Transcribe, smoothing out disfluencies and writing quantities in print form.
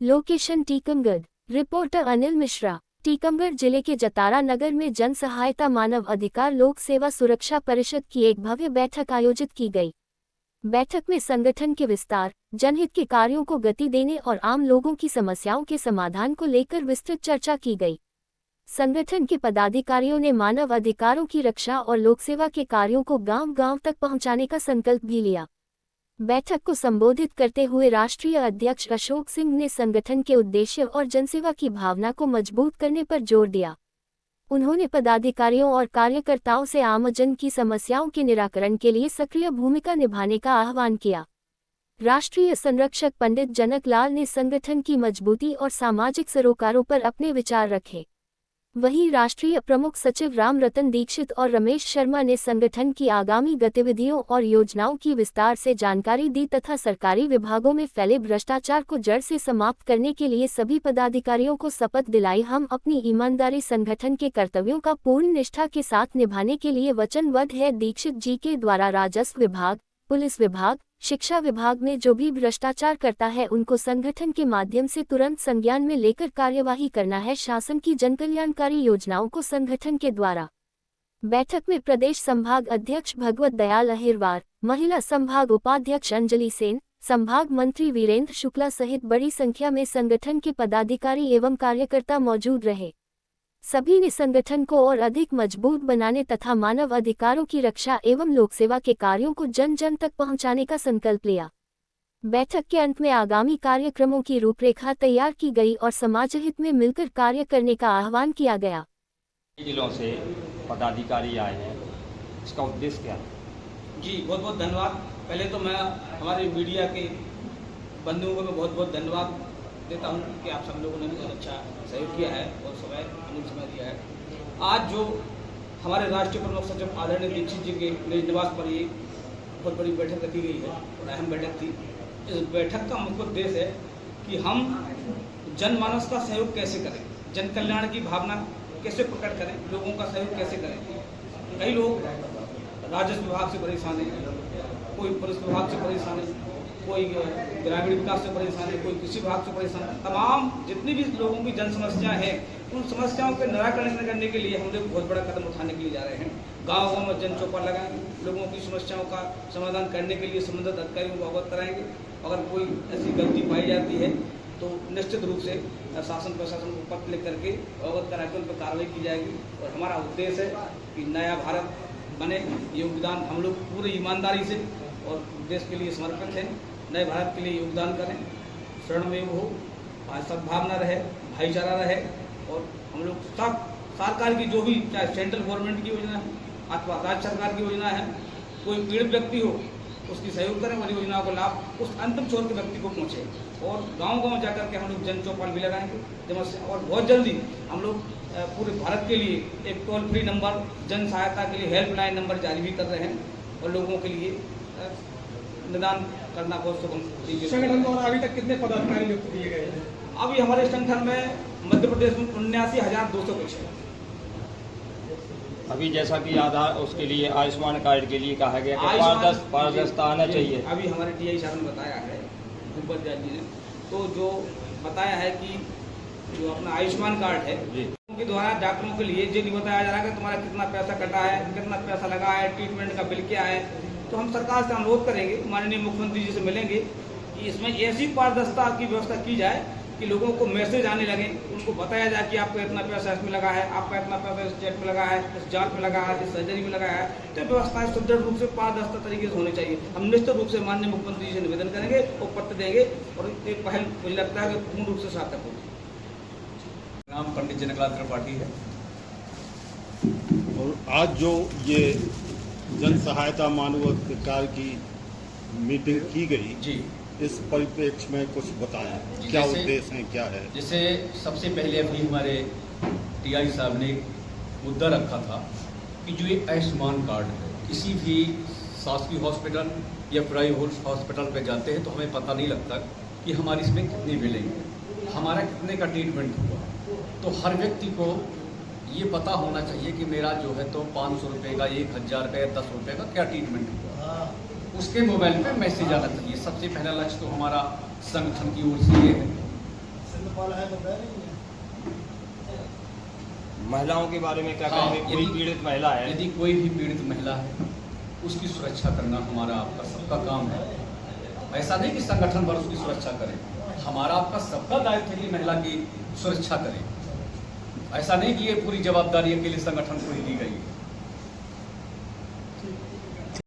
Location Tikamgarh. Reporter Anil Mishra. Tikamgarh जिले के जतारा नगर में जन सहायता मानव अधिकार लोक सेवा सुरक्षा परिषद की एक भव्य बैठक आयोजित की गई। बैठक में संगठन के विस्तार, जनहित के कार्यों को गति देने और आम लोगों की समस्याओं के समाधान को लेकर विस्तृत चर्चा की गई। संगठन के पदाधिकारियों ने मानव अधिकारों की रक्षा और लोकसेवा के कार्यों को गांव-गांव तक पहुंचाने का संकल्प भी लिया। बैठक को संबोधित करते हुए राष्ट्रीय अध्यक्ष अशोक सिंह ने संगठन के उद्देश्य और जनसेवा की भावना को मजबूत करने पर जोर दिया। उन्होंने पदाधिकारियों और कार्यकर्ताओं से आमजन की समस्याओं के निराकरण के लिए सक्रिय भूमिका निभाने का आह्वान किया। राष्ट्रीय संरक्षक पंडित जनक लाल ने संगठन की मजबूती और सामाजिक सरोकारों पर अपने विचार रखे। वहीं राष्ट्रीय प्रमुख सचिव राम रतन दीक्षित और रमेश शर्मा ने संगठन की आगामी गतिविधियों और योजनाओं की विस्तार से जानकारी दी तथा सरकारी विभागों में फैले भ्रष्टाचार को जड़ से समाप्त करने के लिए सभी पदाधिकारियों को शपथ दिलाई। हम अपनी ईमानदारी संगठन के कर्तव्यों का पूर्ण निष्ठा के साथ निभाने के लिए वचनबद्ध है। दीक्षित जी के द्वारा राजस्व विभाग, पुलिस विभाग, शिक्षा विभाग में जो भी भ्रष्टाचार करता है उनको संगठन के माध्यम से तुरंत संज्ञान में लेकर कार्यवाही करना है। शासन की जनकल्याणकारी योजनाओं को संगठन के द्वारा। बैठक में प्रदेश संभाग अध्यक्ष भगवत दयाल अहिरवार, महिला संभाग उपाध्यक्ष अंजलि सेन, संभाग मंत्री वीरेंद्र शुक्ला सहित बड़ी संख्या में संगठन के पदाधिकारी एवं कार्यकर्ता मौजूद रहे। सभी ने संगठन को और अधिक मजबूत बनाने तथा मानव अधिकारों की रक्षा एवं लोकसेवा के कार्यों को जन जन तक पहुंचाने का संकल्प लिया। बैठक के अंत में आगामी कार्यक्रमों की रूपरेखा तैयार की गई और समाज हित में मिलकर कार्य करने का आह्वान किया गया। जिलों से पदाधिकारी आए हैं, इसका उद्देश्य क्या है? जी बहुत बहुत धन्यवाद। पहले तो मैं हमारे मीडिया के बंधुओं को मैं बहुत बहुत धन्यवाद देता हूँ कि आप सब लोगों ने बहुत अच्छा सहयोग किया है और समय दिया है। आज जो हमारे राष्ट्रीय प्रमुख सचिव आदरणीय दीक्षित जी के निज निवास पर ये बहुत बड़ी बैठक रखी गई है और अहम बैठक थी। इस बैठक का मुख्य उद्देश्य है कि हम जनमानस का सहयोग कैसे करें, जन कल्याण की भावना कैसे प्रकट करें, लोगों का सहयोग कैसे करें। कई लोग राजस्व विभाग से परेशान हैं, कोई पुलिस विभाग से परेशान है, कोई ग्रामीण विकास से परेशान है, कोई कृषि विभाग से परेशान है। तमाम जितनी भी लोगों की जन समस्या है उन समस्याओं के निराकरण करने के लिए हम लोग बहुत बड़ा कदम उठाने के लिए जा रहे हैं। गाँव-गाँव में जन चौपाल लगाएंगे, लोगों की समस्याओं का समाधान करने के लिए संबंधित अधिकारियों को अवगत कराएंगे। अगर कोई ऐसी गलती पाई जाती है तो निश्चित रूप से शासन प्रशासन को पत्र लिख करके अवगत करा के उन पर कार्रवाई की जाएगी। और हमारा उद्देश्य है कि नया भारत बने। योगदान हम लोग पूरी ईमानदारी से और देश के लिए समर्पित हैं। नए भारत के लिए योगदान करें, शरणमय हो, सद्भावना रहे, भाईचारा रहे और हम लोग सब सरकार की जो भी चाहे सेंट्रल गवर्नमेंट की योजना है अथवा राज्य सरकार की योजना है, कोई पीड़ित व्यक्ति हो उसकी सहयोग करें और योजनाओं को लाभ उस अंतिम छोर के व्यक्ति को पहुँचे। और गांव-गांव जाकर के हम लोग जन चौपाल भी लगाएंगे और बहुत जल्दी हम लोग पूरे भारत के लिए एक टोल फ्री नंबर जन सहायता के लिए हेल्पलाइन नंबर जारी भी कर रहे हैं और लोगों के लिए निदान करना बहुत सुगम। संगठन द्वारा अभी तक कितने पदाधिकारी नियुक्त किए गए हैं? अभी हमारे संगठन में मध्य प्रदेश में 79,200 कुछ है। अभी जैसा कि आधार उसके लिए आयुष्मान कार्ड के लिए कहा गया कि पारदर्शिता आना चाहिए। अभी हमारे टीआई साहब ने बताया है, भूपत जी ने तो जो बताया है कि जो अपना आयुष्मान कार्ड है उनके द्वारा डॉक्टरों के लिए ये नहीं बताया जा रहा है कि तुम्हारा कितना पैसा कटा है, कितना पैसा लगा है, ट्रीटमेंट का बिल क्या है। तो हम सरकार से अनुरोध करेंगे, माननीय मुख्यमंत्री जी से मिलेंगे कि इसमें ऐसी पारदर्शिता की व्यवस्था की जाए कि लोगों को मैसेज आने लगे, उनको बताया जाए कि आपका इतना पैसा इसमें लगा है, आपका इतना पैसा इस चेक में लगा है, इस जांच में लगा है, इस सर्जरी में लगा है। तो व्यवस्थाएं सुदृढ़ रूप से पारदर्शिता तरीके से होनी चाहिए। हम निश्चित रूप से माननीय मुख्यमंत्री जी से निवेदन करेंगे और पत्र देंगे और एक पहल मुझे लगता है कि पूर्ण रूप से सार्थक होगी। नाम पंडित जनक लाल त्रिपाठी है। और आज जो ये जन सहायता मानव अधिकार की मीटिंग की गई जी, इस परिप्रेक्ष्य में कुछ बताएं, क्या उद्देश्य है, क्या है? जैसे सबसे पहले अभी हमारे टीआई साहब ने मुद्दा रखा था कि जो ये आयुष्मान कार्ड है, किसी भी शासकीय हॉस्पिटल या प्राइवेट हॉस्पिटल पे जाते हैं तो हमें पता नहीं लगता कि हमारी इसमें कितनी बिलेंगे, हमारा कितने का ट्रीटमेंट हुआ। तो हर व्यक्ति को ये पता होना चाहिए कि मेरा जो है तो 500 रुपये का, 1000 का या 10 रुपये का क्या ट्रीटमेंट हुआ, उसके मोबाइल पे मैसेज आना चाहिए। सबसे पहला लक्ष्य तो हमारा संगठन की ओर से ये है। महिलाओं के बारे में क्या कहेंगे? कोई पीड़ित महिला है, यदि कोई भी पीड़ित महिला है, उसकी सुरक्षा करना हमारा आपका सबका काम है। ऐसा नहीं कि संगठन पर उसकी सुरक्षा करें, हमारा आपका सबका दायित्व है कि महिला की सुरक्षा करें। ऐसा नहीं कि ये पूरी जवाबदारी अकेले संगठन को ही दी गई है।